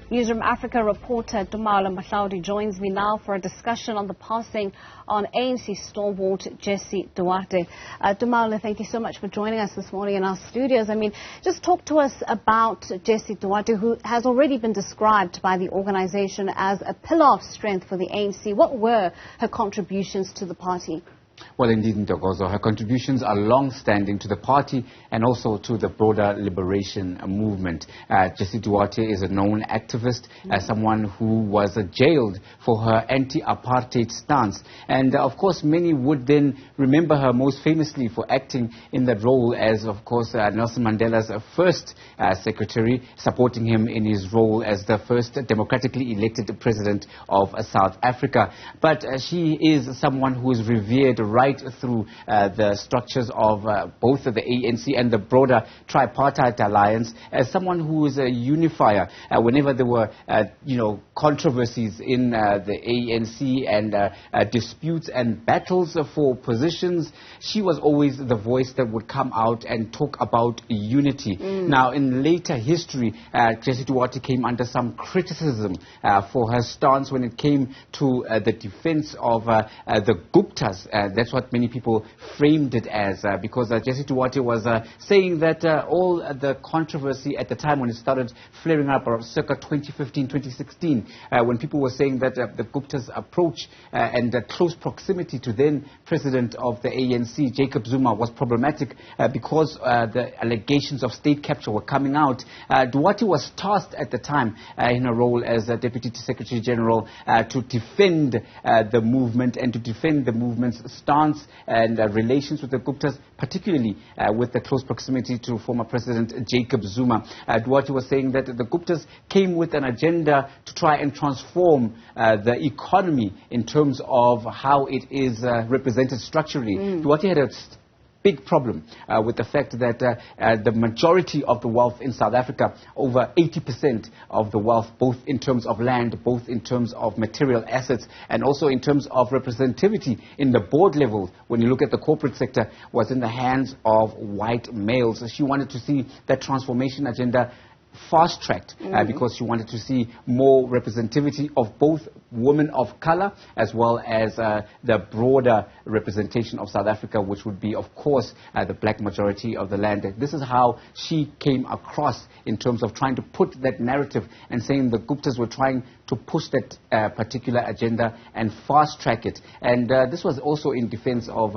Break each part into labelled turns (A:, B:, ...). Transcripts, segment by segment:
A: Newzroom Afrika reporter Tumaole Mohlaoli joins me now for a discussion on the passing on ANC stalwart Jessie Duarte. Tumaole, thank you so much for joining us this morning in our studios. I mean, just talk to us about Jessie Duarte, who has already been described by the organization as a pillar of strength for the ANC. What were her contributions to the party?
B: Well, indeed, Ntokozo, her contributions are long-standing to the party and also to the broader liberation movement. Jessie Duarte is a known activist, someone who was jailed for her anti-apartheid stance. And, of course, many would then remember her most famously for acting in that role as, of course, Nelson Mandela's first secretary, supporting him in his role as the first democratically elected president of South Africa. But she is someone who is revered right through the structures of both the ANC and the broader tripartite alliance as someone who is a unifier. Whenever there were, controversies in the ANC and disputes and battles for positions, she was always the voice that would come out and talk about unity. Now, in later history, Jessie Duarte came under some criticism for her stance when it came to the defense of the Guptas. That's what many people framed it as, because Jessie Duarte was saying that all the controversy at the time when it started flaring up around circa 2015, 2016, when people were saying that the Gupta's approach and close proximity to then president of the ANC, Jacob Zuma, was problematic because the allegations of state capture were coming out. Duarte was tasked at the time in her role as Deputy Secretary General to defend the movement and to defend the movement's stance and relations with the Guptas, particularly with the close proximity to former President Jacob Zuma. Duarte was saying that the Guptas came with an agenda to try and transform the economy in terms of how it is represented structurally. Duarte had a big problem with the fact that the majority of the wealth in South Africa, over 80% of the wealth, both in terms of land, both in terms of material assets, and also in terms of representativity in the board level, when you look at the corporate sector, was in the hands of white males. So she wanted to see that transformation agenda fast-tracked because she wanted to see more representativity of both women of color as well as the broader representation of South Africa, which would be, of course, the black majority of the land. This is how she came across in terms of trying to put that narrative and saying the Guptas were trying to push that particular agenda and fast-track it. And this was also in defense of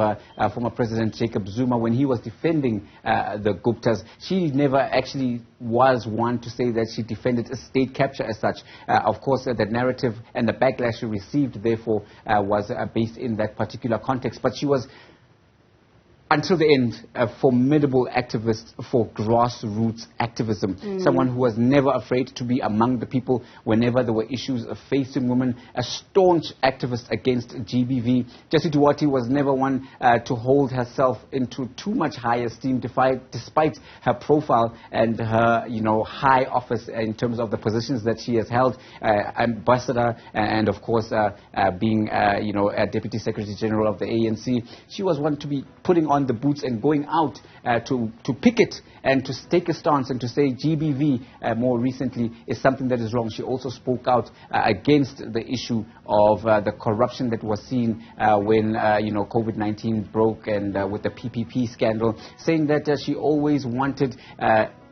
B: former President Jacob Zuma when he was defending the Guptas. She never actually was one to say that she defended a state capture as such. Of course, the narrative and the backlash she received, therefore, was based in that particular context. But she was, until the end, a formidable activist for grassroots activism. Someone who was never afraid to be among the people whenever there were issues facing women. A staunch activist against GBV. Jessie Duarte was never one to hold herself into too much high esteem, despite her profile and her, high office in terms of the positions that she has held. Ambassador and, of course, being, a Deputy Secretary General of the ANC. She was one to be putting on the boots and going out to picket and to take a stance and to say GBV more recently is something that is wrong. She also spoke out against the issue of the corruption that was seen when COVID-19 broke and with the PPP scandal, saying that she always wanted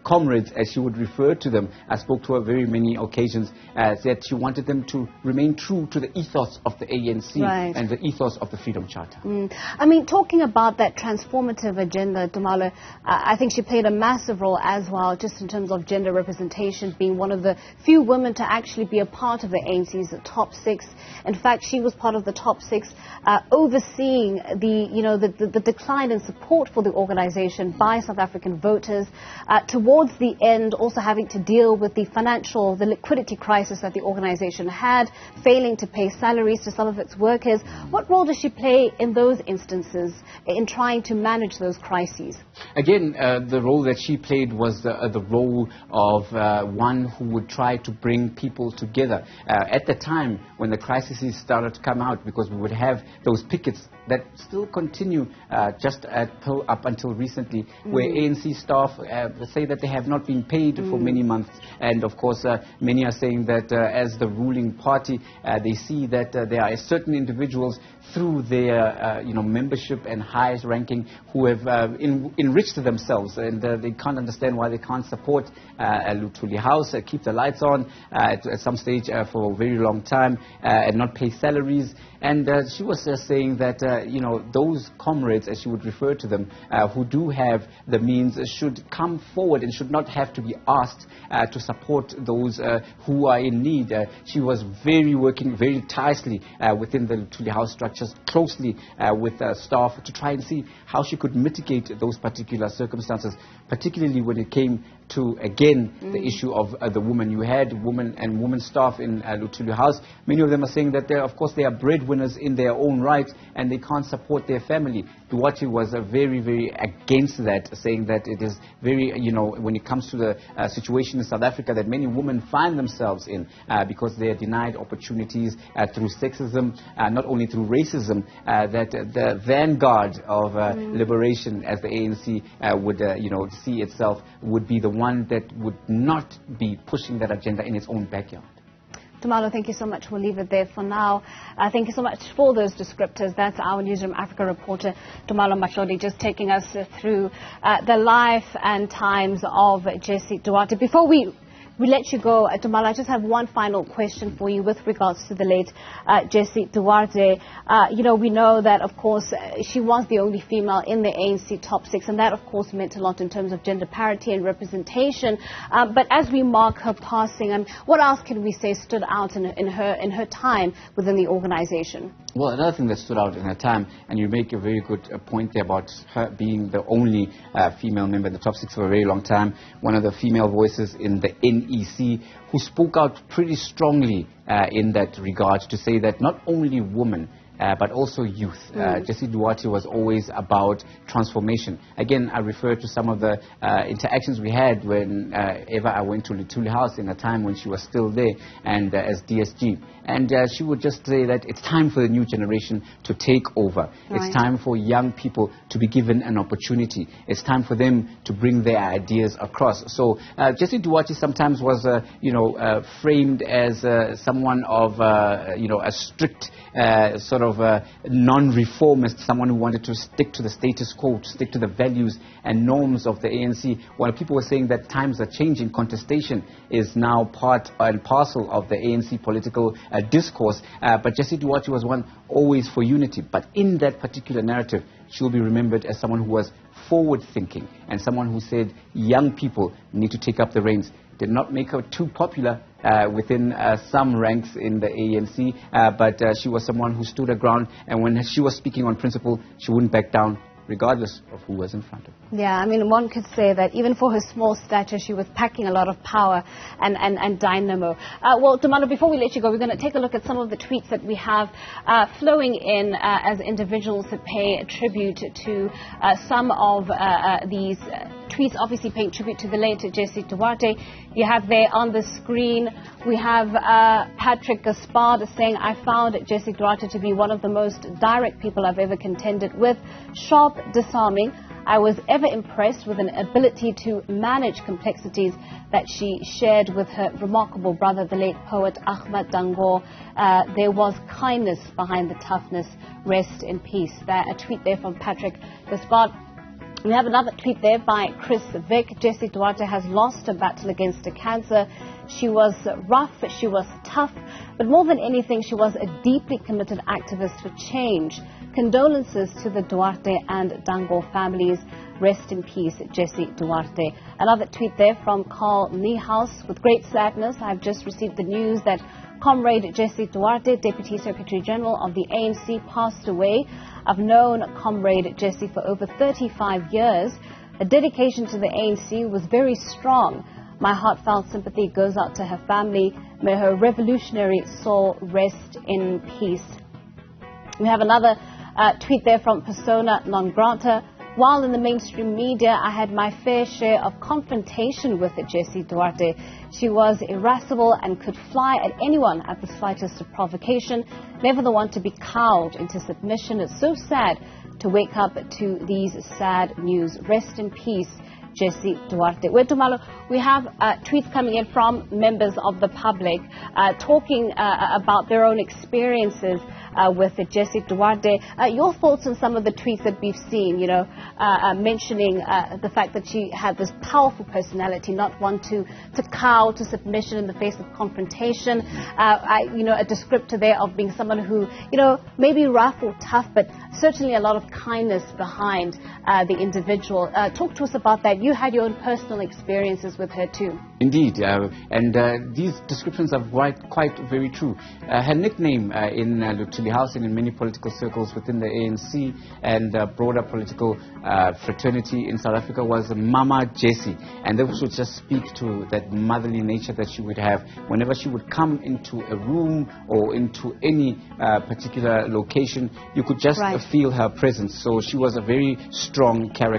B: comrades, as she would refer to them. I spoke to her very many occasions, said she wanted them to remain true to the ethos of the ANC and the ethos of the Freedom Charter.
A: I mean, talking about that transformative agenda, Tumaole, I think she played a massive role as well, just in terms of gender representation, being one of the few women to actually be a part of the ANC's top six. In fact, she was part of the top six, overseeing the decline in support for the organization by South African voters, towards the end also having to deal with the liquidity crisis that the organization had, failing to pay salaries to some of its workers. What role does she play in those instances in trying to manage those crises?
B: Again, the role that she played was the role of one who would try to bring people together. At the time when the crises started to come out, because we would have those pickets that still continue just up until recently, where ANC staff say that they they have not been paid for many months. And of course, many are saying that as the ruling party, they see that there are certain individuals through their membership and highest ranking who have enriched themselves, and they can't understand why they can't support Luthuli House, keep the lights on at some stage for a very long time, and not pay salaries. And she was saying that those comrades, as she would refer to them, who do have the means, should come forward and should not have to be asked to support those who are in need. She was working very tirelessly within the Luthuli House structures, closely with staff, to try and see how she could mitigate those particular circumstances, particularly when it came to, again, the issue of the woman. You had women staff in Luthuli House. Many of them are saying that, of course, they are breadwinners in their own right and they can't support their family. Duarte was very, very against that, saying that it is very, when it comes to the situation in South Africa that many women find themselves in because they are denied opportunities through sexism, not only through racism, that the vanguard of liberation, as the ANC would, see itself, would be the one that would not be pushing that agenda in its own backyard.
A: Tumaole, thank you so much. We'll leave it there for now. Thank you so much for those descriptors. That's our Newzroom Afrika reporter, Tumaole Mohlaoli, just taking us through the life and times of Jessie Duarte. Before we let you go, Tumaole, I just have one final question for you with regards to the late Jessie Duarte. We know that, of course, she was the only female in the ANC top 6, and that, of course, meant a lot in terms of gender parity and representation. But as we mark her passing, what else can we say stood out in her time within the organization?
B: Well, another thing that stood out in her time, and you make a very good point there about her being the only female member in the top 6 for a very long time, one of the female voices in the NEC, who spoke out pretty strongly in that regard, to say that not only women but also youth. Jessie Duarte was always about transformation. Again, I refer to some of the interactions we had whenever I went to Luthuli House in a time when she was still there and as DSG. And she would just say that it's time for the new generation to take over. Right. It's time for young people to be given an opportunity. It's time for them to bring their ideas across. So Jessie Duarte sometimes was, framed as someone of, a strict sort of non-reformist, someone who wanted to stick to the status quo, to stick to the values and norms of the ANC. While people were saying that times are changing, contestation is now part and parcel of the ANC political discourse. But Jessie Duarte was one always for unity. But in that particular narrative, she'll be remembered as someone who was forward-thinking and someone who said young people need to take up the reins. Did not make her too popular within some ranks in the ANC, but she was someone who stood her ground, and when she was speaking on principle, she wouldn't back down, regardless of who was in front of her.
A: Yeah, one could say that even for her small stature, she was packing a lot of power and dynamo. Well, Tumaole, before we let you go, we're going to take a look at some of the tweets that we have flowing in as individuals that pay tribute to some of these tweets, obviously paying tribute to the late Jessie Duarte. You have there on the screen, we have Patrick Gaspard saying, I found Jessie Duarte to be one of the most direct people I've ever contended with. Sharp, disarming. I was ever impressed with an ability to manage complexities that she shared with her remarkable brother, the late poet Ahmad Dango. There was kindness behind the toughness. Rest in peace. A tweet there from Patrick Gaspard. We have another tweet there by Chris Vick. Jessie Duarte has lost a battle against cancer. She was rough, she was tough, but more than anything, she was a deeply committed activist for change. Condolences to the Duarte and Dango families. Rest in peace, Jessie Duarte. Another tweet there from Carl Niehaus. With great sadness, I've just received the news that Comrade Jessie Duarte, Deputy Secretary General of the ANC, passed away. I've known Comrade Jessie for over 35 years. Her dedication to the ANC was very strong. My heartfelt sympathy goes out to her family. May her revolutionary soul rest in peace. We have another tweet there from Persona Non Grata. While in the mainstream media, I had my fair share of confrontation with Jessie Duarte. She was irascible and could fly at anyone at the slightest of provocation, never the one to be cowed into submission. It's so sad to wake up to these sad news. Rest in peace, Jessie Duarte. Well, Tumaole, we have tweets coming in from members of the public talking about their own experiences with Jessie Duarte. Your thoughts on some of the tweets that we've seen, you know, mentioning the fact that she had this powerful personality, not one to cow to submission in the face of confrontation. You know, a descriptor there of being someone who, you know, maybe rough or tough, but certainly a lot of kindness behind the individual. Talk to us about that. You had your own personal experiences with her too.
B: Indeed, and these descriptions are quite very true. Her nickname in Luthuli House and in many political circles within the ANC and broader political fraternity in South Africa was Mama Jessie, and this would just speak to that motherly nature that she would have whenever she would come into a room or into any particular location. You could just feel her presence. So she was a very strong character.